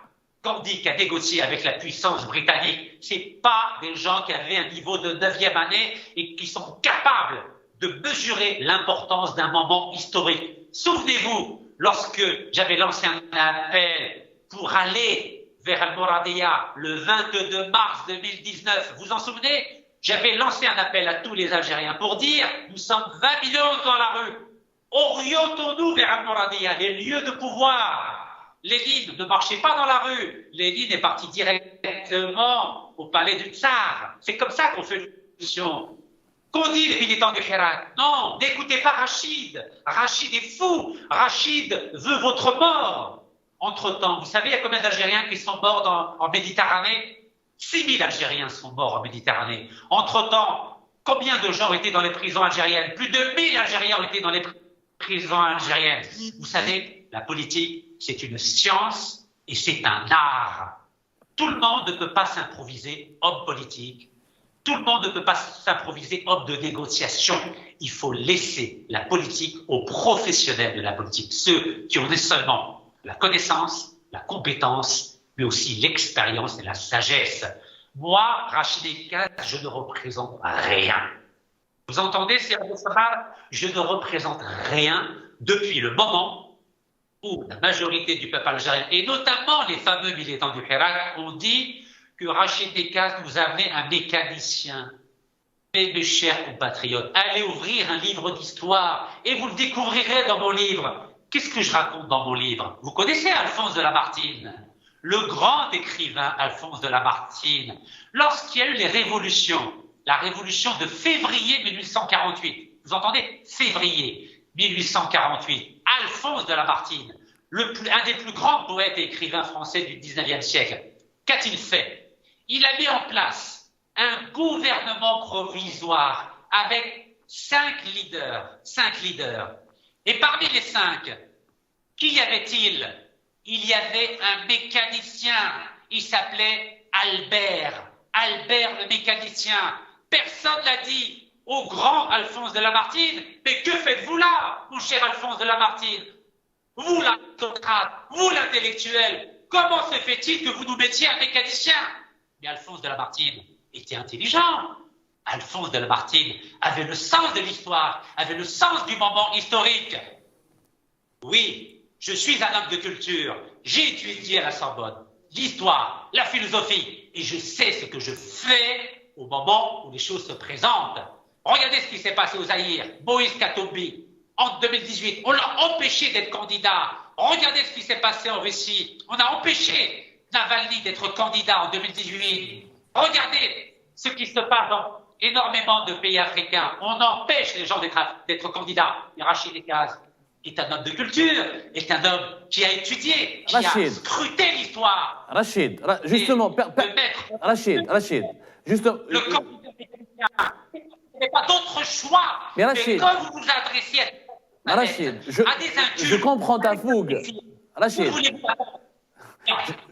Gandhi qui a négocié avec la puissance britannique. C'est pas des gens qui avaient un niveau de 9e année et qui sont capables de mesurer l'importance d'un moment historique. Souvenez-vous, lorsque j'avais lancé un appel pour aller vers Al-Mouradia le 22 mars 2019, vous en souvenez? J'avais lancé un appel à tous les Algériens pour dire « Nous sommes 20 millions dans la rue, orientons-nous vers Al-Mouradia, les lieux de pouvoir ». Lénine ne marchait pas dans la rue. Lénine est parti directement au palais du Tsar. C'est comme ça qu'on fait une révolution. Qu'ont dit les militants du Hirak? Non, n'écoutez pas Rachid. Rachid est fou. Rachid veut votre mort. Entre-temps, vous savez, il y a combien d'Algériens qui sont morts en Méditerranée? 6 000 Algériens sont morts en Méditerranée. Entre-temps, combien de gens ont été dans les prisons algériennes? Plus de 1000 Algériens ont été dans les prisons algériennes. Vous savez, la politique, c'est une science et c'est un art. Tout le monde ne peut pas s'improviser homme politique. Tout le monde ne peut pas s'improviser homme de négociation. Il faut laisser la politique aux professionnels de la politique, ceux qui ont seulement la connaissance, la compétence, mais aussi l'expérience et la sagesse. Moi, Rachid Ekaz, je ne représente rien. Vous entendez, Serge Sabah? Je ne représente rien depuis le moment où la majorité du peuple algérien, et notamment les fameux militants du Hirak, ont dit que Rachid Ekaz nous amenait un mécanicien. Mais mes chers compatriotes, allez ouvrir un livre d'histoire et vous le découvrirez dans mon livre. Qu'est-ce que je raconte dans mon livre? Vous connaissez Alphonse de Lamartine, le grand écrivain Alphonse de Lamartine. Lorsqu'il y a eu les révolutions, la révolution de février 1848, vous entendez? Février 1848. Alphonse de Lamartine, un des plus grands poètes et écrivains français du 19e siècle, qu'a-t-il fait? Il a mis en place un gouvernement provisoire avec 5 leaders. Et parmi les 5, qui y avait-il? Il y avait un mécanicien, il s'appelait Albert le mécanicien. Personne n'a dit au grand Alphonse de Lamartine, mais que faites-vous là, mon cher Alphonse de Lamartine? Vous l'aristocrate, vous l'intellectuel, comment se fait-il que vous nous mettiez un mécanicien? Mais Alphonse de Lamartine était intelligent. Alphonse de Lamartine avait le sens de l'histoire, avait le sens du moment historique. Oui, je suis un homme de culture, j'ai étudié à la Sorbonne l'histoire, la philosophie, et je sais ce que je fais au moment où les choses se présentent. Regardez ce qui s'est passé au Zaïre, Moïse Katumbi, en 2018, on l'a empêché d'être candidat. Regardez ce qui s'est passé en Russie, on a empêché Navalny d'être candidat en 2018. Regardez ce qui se passe dans énormément de pays africains, on empêche les gens d'être candidats. Et Rachid Ekaz est un homme de culture, est un homme qui a étudié, qui a scruté l'histoire. Rachid, justement, Rachid, justement... Le candidat mécanicien, il n'y a pas d'autre choix. Mais Rachid, quand vous vous adressez à des incultes, je comprends ta fougue. Rachid,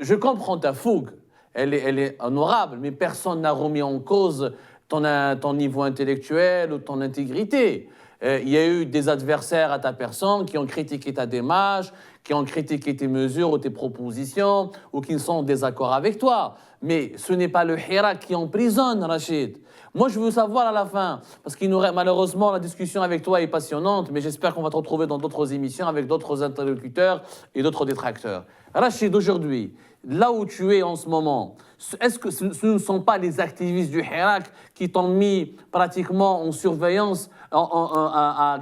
je comprends ta fougue. Elle est honorable, mais personne n'a remis en cause ton niveau intellectuel ou ton intégrité. Il y a eu des adversaires à ta personne qui ont critiqué ta démarche, qui ont critiqué tes mesures ou tes propositions, ou qui sont en désaccord avec toi. Mais ce n'est pas le Hirak qui emprisonne, Rachid. Moi, je veux savoir à la fin, parce qu'il nous reste, malheureusement, la discussion avec toi est passionnante, mais j'espère qu'on va te retrouver dans d'autres émissions avec d'autres interlocuteurs et d'autres détracteurs. Rachid, aujourd'hui, là où tu es en ce moment, est-ce que ce ne sont pas les activistes du Hirak qui t'ont mis pratiquement en surveillance,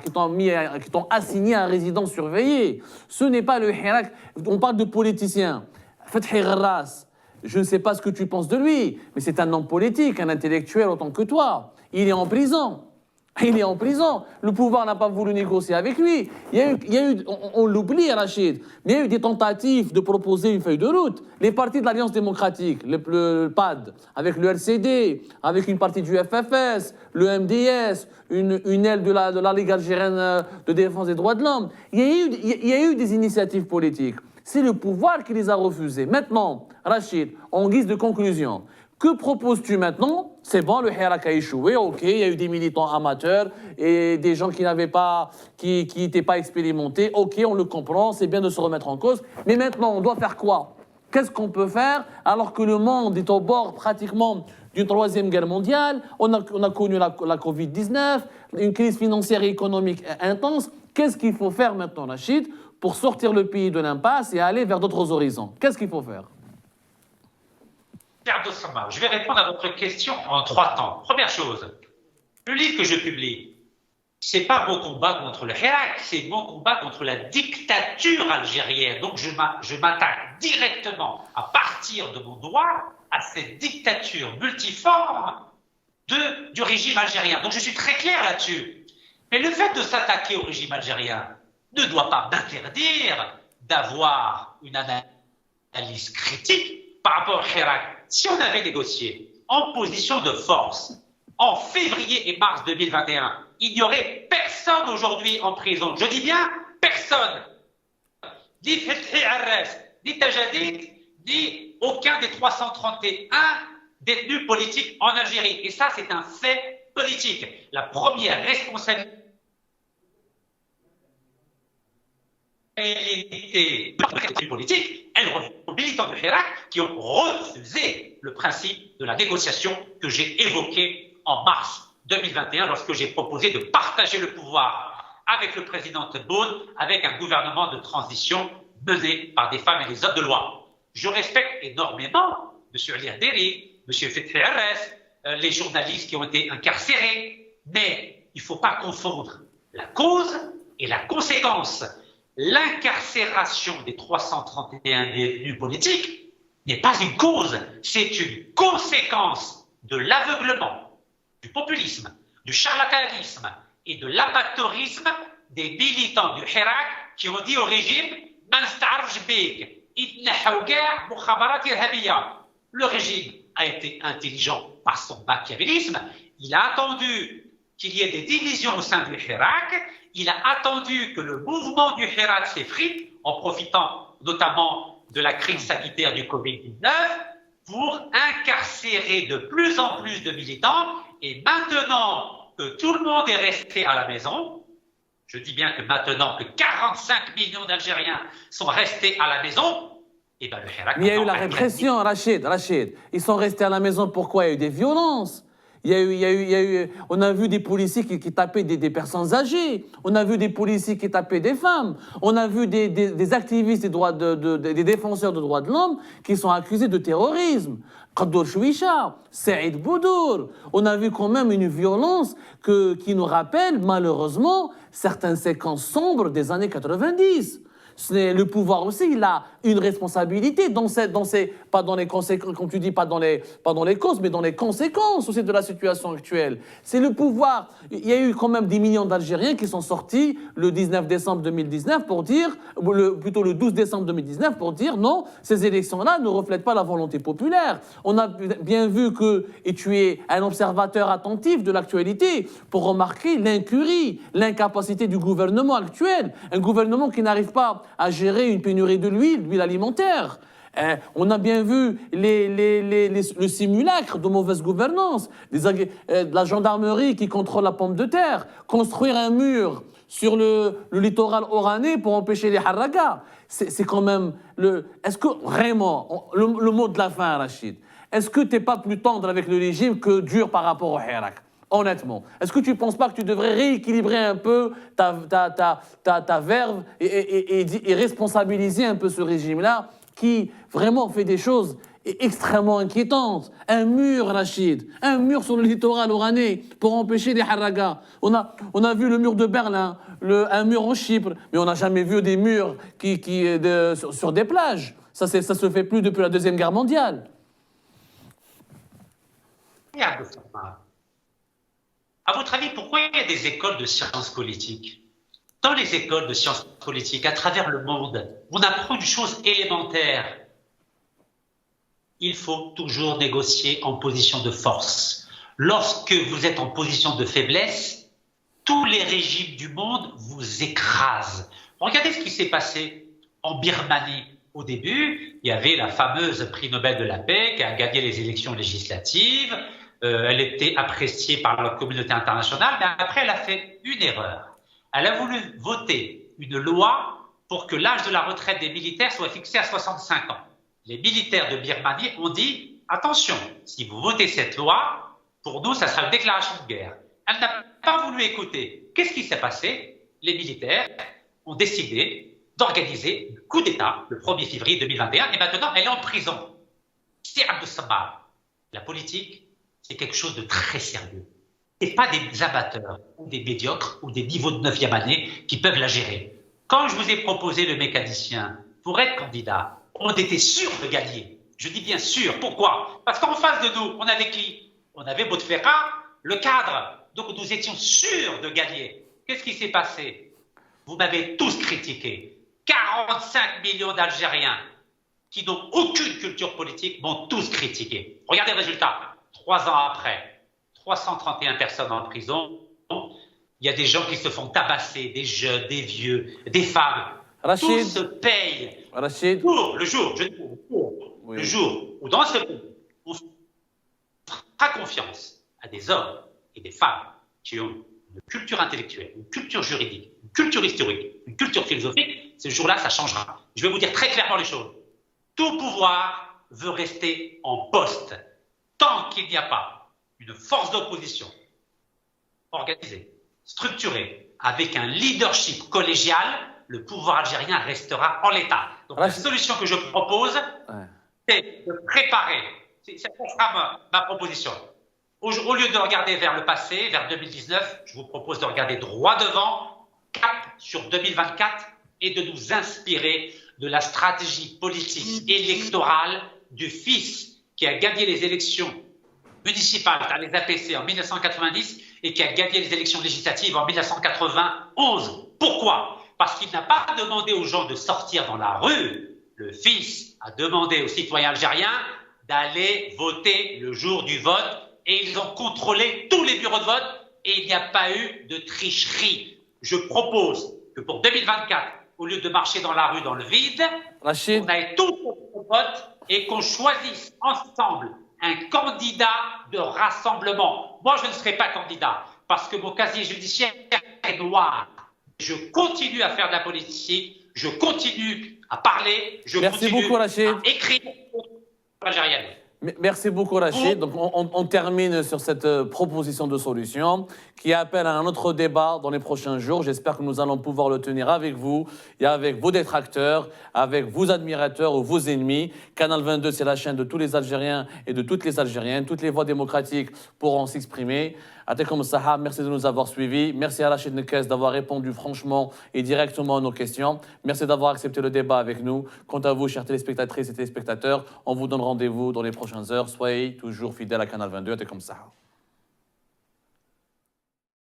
qui t'ont assigné un résident surveillé? Ce n'est pas le Hirak. On parle de politiciens. Fethi Gharras, je ne sais pas ce que tu penses de lui, mais c'est un homme politique, un intellectuel autant que toi. Il est en prison. Il est en prison. Le pouvoir n'a pas voulu négocier avec lui. On l'oublie, Rachid, mais il y a eu des tentatives de proposer une feuille de route. Les partis de l'Alliance démocratique, le PAD, avec le RCD, avec une partie du FFS, le MDS, une aile de la Ligue algérienne de défense des droits de l'homme. Il y a eu des initiatives politiques. C'est le pouvoir qui les a refusées. Maintenant, Rachid, en guise de conclusion, que proposes-tu maintenant? C'est bon, le Hirak a échoué, ok, il y a eu des militants amateurs et des gens qui n'étaient pas expérimentés, ok, on le comprend, c'est bien de se remettre en cause, mais maintenant, on doit faire quoi? Qu'est-ce qu'on peut faire alors que le monde est au bord pratiquement d'une troisième guerre mondiale? On a connu la Covid-19, une crise financière et économique intense. Qu'est-ce qu'il faut faire maintenant, Rachid, pour sortir le pays de l'impasse et aller vers d'autres horizons? Qu'est-ce qu'il faut faire? Je vais répondre à votre question en 3 temps. Première chose, le livre que je publie, c'est pas mon combat contre le Hirak, c'est mon combat contre la dictature algérienne. Donc je m'attaque directement, à partir de mon droit, à cette dictature multiforme du régime algérien. Donc je suis très clair là-dessus. Mais le fait de s'attaquer au régime algérien ne doit pas m'interdire d'avoir une analyse critique par rapport au Hirak. Si on avait négocié en position de force en février et mars 2021, il n'y aurait personne aujourd'hui en prison. Je dis bien personne. Ni Fethi Arres, ni Tajadid, ni aucun des 331 détenus politiques en Algérie. Et ça, c'est un fait politique. La première responsabilité politique, elle revient aux militants de Hirak qui ont refusé le principe de la négociation que j'ai évoqué en mars 2021 lorsque j'ai proposé de partager le pouvoir avec le président Tebboune, avec un gouvernement de transition mené par des femmes et des hommes de loi. Je respecte énormément M. Ali Haderi, M. Fethi Arres, les journalistes qui ont été incarcérés, mais il ne faut pas confondre la cause et la conséquence. L'incarcération des 331 détenus politiques n'est pas une cause, c'est une conséquence de l'aveuglement, du populisme, du charlatanisme et de l'amateurisme des militants du Hirak qui ont dit au régime le régime a été intelligent par son machiavélisme, il a attendu qu'il y ait des divisions au sein du Hirak. Il a attendu que le mouvement du Hirak s'effrite, en profitant notamment de la crise sanitaire du Covid-19, pour incarcérer de plus en plus de militants. Et maintenant que tout le monde est resté à la maison, je dis bien que maintenant que 45 millions d'Algériens sont restés à la maison, et ben le Hirak... Mais il y a eu la répression, Rachid. Ils sont restés à la maison, pourquoi? Il y a eu des violences. On a vu des policiers qui tapaient des personnes âgées. On a vu des policiers qui tapaient des femmes. On a vu des activistes des défenseurs des droits de l'homme qui sont accusés de terrorisme. Qadour Chouicha, Saïd Boudour. On a vu quand même une violence qui nous rappelle malheureusement certaines séquences sombres des années 90. Le pouvoir aussi, il a une responsabilité pas dans les conséquences, comme tu dis, pas dans les causes, mais dans les conséquences aussi de la situation actuelle. C'est le pouvoir. Il y a eu quand même des millions d'Algériens qui sont sortis le 19 décembre 2019 pour dire, plutôt le 12 décembre 2019 pour dire non, ces élections-là ne reflètent pas la volonté populaire. On a bien vu et tu es un observateur attentif de l'actualité pour remarquer l'incurie, l'incapacité du gouvernement actuel. Un gouvernement qui n'arrive pas à gérer une pénurie de l'huile alimentaire. On a bien vu le simulacre de mauvaise gouvernance, de la gendarmerie qui contrôle la pomme de terre, construire un mur sur le littoral oranais pour empêcher les haragas. C'est quand même... Est-ce que vraiment, le mot de la fin, Rachid, est-ce que tu n'es pas plus tendre avec le régime que dur par rapport au Hirak? Honnêtement, est-ce que tu ne penses pas que tu devrais rééquilibrer un peu ta verve et responsabiliser un peu ce régime-là qui vraiment fait des choses extrêmement inquiétantes? Un mur, Rachid, un mur sur le littoral oranais pour empêcher les haragas. On a vu le mur de Berlin, un mur en Chypre, mais on n'a jamais vu des murs sur des plages. Ça se fait plus depuis la Deuxième Guerre mondiale. À votre avis, pourquoi il y a des écoles de sciences politiques? Dans les écoles de sciences politiques, à travers le monde, on apprend une chose élémentaire. Il faut toujours négocier en position de force. Lorsque vous êtes en position de faiblesse, tous les régimes du monde vous écrasent. Regardez ce qui s'est passé en Birmanie. Au début, il y avait la fameuse prix Nobel de la paix qui a gagné les élections législatives. Elle était appréciée par la communauté internationale, mais après, elle a fait une erreur. Elle a voulu voter une loi pour que l'âge de la retraite des militaires soit fixé à 65 ans. Les militaires de Birmanie ont dit « Attention, si vous votez cette loi, pour nous, ça sera une déclaration de guerre. » Elle n'a pas voulu écouter. Qu'est-ce qui s'est passé? Les militaires ont décidé d'organiser un coup d'État le 1er février 2021 et maintenant, elle est en prison. C'est Abdou Sabah. La politique, c'est quelque chose de très sérieux. Ce n'est pas des amateurs ou des médiocres ou des niveaux de 9e année qui peuvent la gérer. Quand je vous ai proposé le mécanicien pour être candidat, on était sûr de gagner. Je dis bien sûr. Pourquoi? Parce qu'en face de nous, on avait qui? On avait Bouteflika, le cadre. Donc nous étions sûrs de gagner. Qu'est-ce qui s'est passé? Vous m'avez tous critiqué. 45 millions d'Algériens qui n'ont aucune culture politique m'ont tous critiqué. Regardez le résultat. 3 ans après, 331 personnes en prison. Il y a des gens qui se font tabasser, des jeunes, des vieux, des femmes. Rachid, tout se paye. Rachid, Le jour où dans ce pays, on fera confiance à des hommes et des femmes qui ont une culture intellectuelle, une culture juridique, une culture historique, une culture philosophique, ce jour-là, ça changera. Je vais vous dire très clairement les choses. Tout pouvoir veut rester en poste tant qu'il n'y a pas une force d'opposition organisée, structurée, avec un leadership collégial. Le pouvoir algérien restera en l'état. Donc la solution que je propose, c'est de préparer, ça sera ma proposition. Au lieu de regarder vers le passé, vers 2019, je vous propose de regarder droit devant, cap sur 2024, et de nous inspirer de la stratégie politique électorale du fils qui a gagné les élections municipales dans les APC en 1990 et qui a gagné les élections législatives en 1991. Pourquoi? Parce qu'il n'a pas demandé aux gens de sortir dans la rue. Le fils a demandé aux citoyens algériens d'aller voter le jour du vote et ils ont contrôlé tous les bureaux de vote et il n'y a pas eu de tricherie. Je propose que pour 2024, au lieu de marcher dans la rue dans le vide, Rachid, on aille tous au vote et qu'on choisisse ensemble un candidat de rassemblement. Moi, je ne serai pas candidat parce que mon casier judiciaire est noir. Je continue à faire de la politique, je continue à parler, je continue à écrire algérienne. Merci beaucoup Rachid. Donc on termine sur cette proposition de solution qui appelle à un autre débat dans les prochains jours. J'espère que nous allons pouvoir le tenir avec vous et avec vos détracteurs, avec vos admirateurs ou vos ennemis. Canal 22, c'est la chaîne de tous les Algériens et de toutes les Algériennes. Toutes les voix démocratiques pourront s'exprimer. Atekom Sahab, merci de nous avoir suivis. Merci à Rachid Nekes d'avoir répondu franchement et directement à nos questions. Merci d'avoir accepté le débat avec nous. Quant à vous, chers téléspectatrices et téléspectateurs, on vous donne rendez-vous dans les prochaines heures. Soyez toujours fidèles à Canal 22. Atekom Sahab.